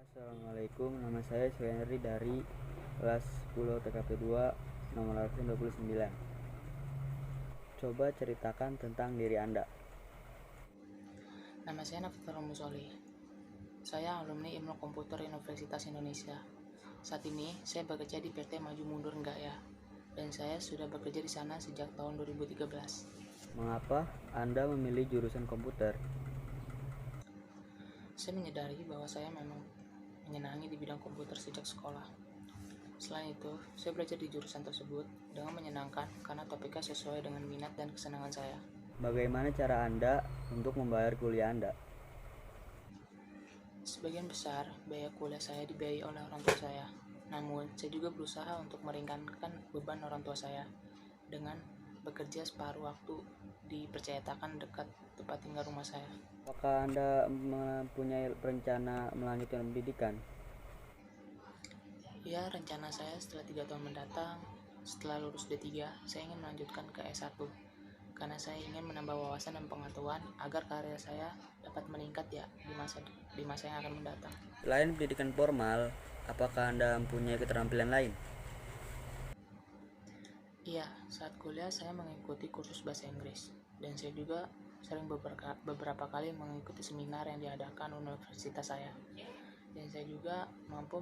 Assalamualaikum, nama saya Suhenri dari kelas 10 TKP 2 nomor absen 29. Coba ceritakan tentang diri Anda. Nama saya Nafitul Musoli. Saya alumni Ilmu Komputer Universitas Indonesia. Saat ini saya bekerja di PT Maju Mundur Enggak Ya, dan saya sudah bekerja di sana sejak tahun 2013. Mengapa Anda memilih jurusan komputer? Saya menyadari bahwa saya memang menyenangi di bidang komputer sejak sekolah. Selain itu, saya belajar di jurusan tersebut dengan menyenangkan karena topiknya sesuai dengan minat dan kesenangan saya. Bagaimana cara Anda untuk membayar kuliah Anda? Sebagian besar biaya kuliah saya dibiayai oleh orang tua saya. Namun, saya juga berusaha untuk meringankan beban orang tua saya dengan bekerja separuh waktu di percetakan dekat tempat tinggal rumah saya. Apakah Anda mempunyai rencana melanjutkan pendidikan? Ya, rencana saya setelah 3 tahun mendatang, setelah lulus D3, saya ingin melanjutkan ke S1 karena saya ingin menambah wawasan dan pengetahuan agar karir saya dapat meningkat ya di masa yang akan mendatang. Selain pendidikan formal, apakah Anda mempunyai keterampilan lain? Iya, saat kuliah saya mengikuti kursus bahasa Inggris, dan saya juga sering beberapa kali mengikuti seminar yang diadakan universitas saya. Dan saya juga mampu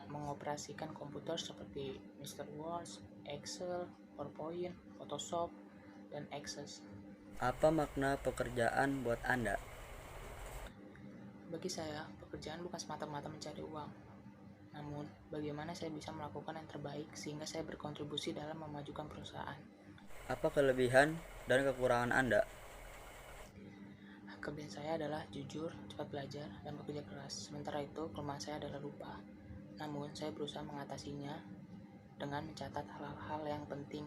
mengoperasikan komputer seperti Mr. Word, Excel, PowerPoint, Photoshop, dan Access. Apa makna pekerjaan buat Anda? Bagi saya, pekerjaan bukan semata-mata mencari uang, namun bagaimana saya bisa melakukan yang terbaik sehingga saya berkontribusi dalam memajukan perusahaan. Apa kelebihan dan kekurangan Anda? Kelebihan saya adalah jujur, cepat belajar, dan bekerja keras. Sementara itu, kelemahan saya adalah lupa. Namun, saya berusaha mengatasinya dengan mencatat hal-hal yang penting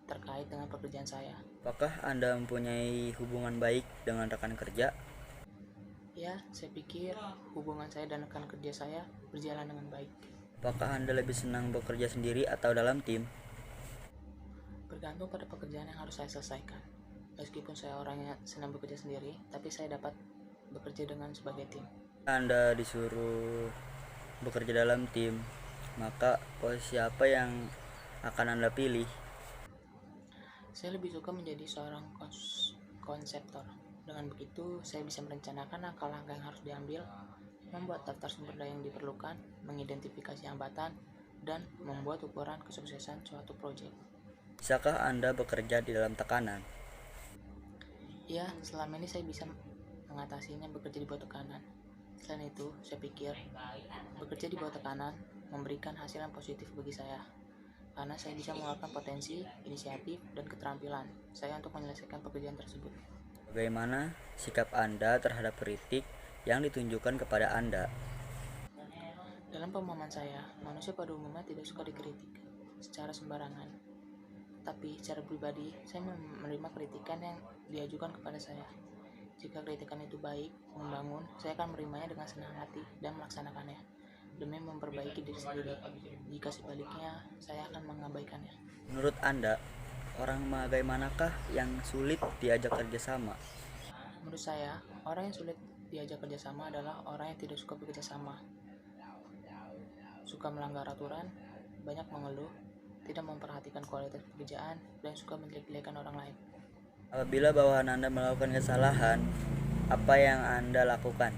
terkait dengan pekerjaan saya. Apakah Anda mempunyai hubungan baik dengan rekan kerja? Ya, saya pikir hubungan saya dan rekan kerja saya berjalan dengan baik. Apakah Anda lebih senang bekerja sendiri atau dalam tim? Bergantung pada pekerjaan yang harus saya selesaikan. Meskipun saya orangnya senang bekerja sendiri, tapi saya dapat bekerja dengan sebagai tim. Anda disuruh bekerja dalam tim, maka posisi apa yang akan Anda pilih? Saya lebih suka menjadi seorang konseptor. Dengan begitu, saya bisa merencanakan langkah-langkah yang harus diambil, membuat daftar sumber daya yang diperlukan, mengidentifikasi hambatan, dan membuat ukuran kesuksesan suatu proyek. Bisakah Anda bekerja di dalam tekanan? Ya, selama ini saya bisa mengatasinya bekerja di bawah tekanan. Selain itu, saya pikir bekerja di bawah tekanan memberikan hasil yang positif bagi saya, karena saya bisa mengeluarkan potensi, inisiatif, dan keterampilan saya untuk menyelesaikan pekerjaan tersebut. Bagaimana sikap Anda terhadap kritik yang ditunjukkan kepada Anda? Dalam pemahaman saya, manusia pada umumnya tidak suka dikritik secara sembarangan. Tapi secara pribadi, saya menerima kritikan yang diajukan kepada saya. Jika kritikan itu baik, membangun, saya akan menerimanya dengan senang hati dan melaksanakannya demi memperbaiki diri sendiri. Jika sebaliknya, saya akan mengabaikannya. Menurut Anda, orang bagaimanakah yang sulit diajak kerjasama? Menurut saya, orang yang sulit diajak kerjasama adalah orang yang tidak suka bekerja sama, suka melanggar aturan, banyak mengeluh, tidak memperhatikan kualitas pekerjaan, dan suka menjelek-jelekan orang lain. Apabila bawahan Anda melakukan kesalahan, apa yang Anda lakukan?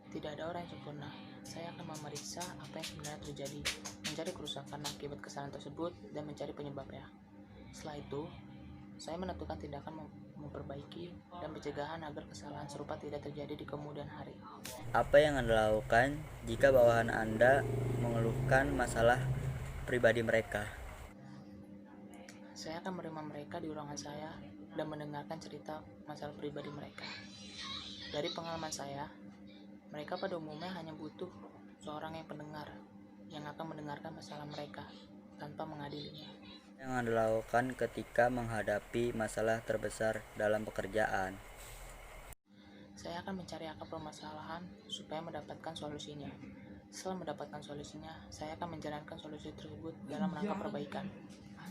Tidak ada orang yang sempurna. Saya akan memeriksa apa yang sebenarnya terjadi, mencari kerusakan akibat kesalahan tersebut, dan mencari penyebabnya. Setelah itu, saya menentukan tindakan memperbaiki dan pencegahan agar kesalahan serupa tidak terjadi di kemudian hari. Apa yang Anda lakukan jika bawahan Anda mengeluhkan masalah pribadi mereka? Saya akan menerima mereka di ruangan saya dan mendengarkan cerita masalah pribadi mereka. Dari pengalaman saya, mereka pada umumnya hanya butuh seorang yang pendengar yang akan mendengarkan masalah mereka tanpa mengadilinya. Yang Anda lakukan ketika menghadapi masalah terbesar dalam pekerjaan? Saya akan mencari akar permasalahan supaya mendapatkan solusinya. Setelah mendapatkan solusinya, saya akan menjalankan solusi tersebut dalam rangka perbaikan.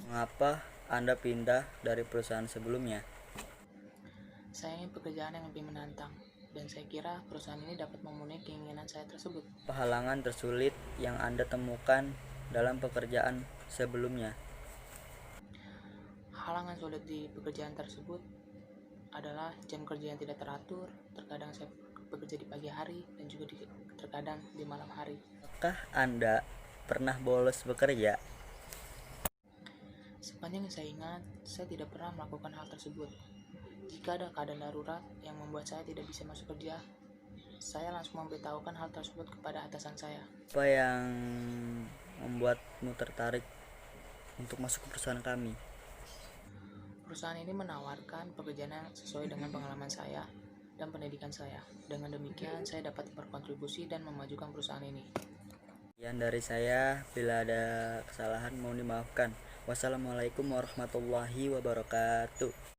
Mengapa Anda pindah dari perusahaan sebelumnya? Saya ingin pekerjaan yang lebih menantang, dan saya kira perusahaan ini dapat memenuhi keinginan saya tersebut. Halangan tersulit yang Anda temukan dalam pekerjaan sebelumnya. Halangan sulit di pekerjaan tersebut adalah jam kerja yang tidak teratur. Terkadang saya bekerja di pagi hari dan juga terkadang di malam hari. Apakah Anda pernah bolos bekerja? Sepanjang yang saya ingat, saya tidak pernah melakukan hal tersebut. Jika ada keadaan darurat yang membuat saya tidak bisa masuk kerja, saya langsung memberitahukan hal tersebut kepada atasan saya. Apa yang membuatmu tertarik untuk masuk ke perusahaan kami? Perusahaan ini menawarkan pekerjaan yang sesuai dengan pengalaman saya dan pendidikan saya. Dengan demikian, saya dapat berkontribusi dan memajukan perusahaan ini. Sekian dari saya, bila ada kesalahan mohon dimaafkan. Wassalamualaikum warahmatullahi wabarakatuh.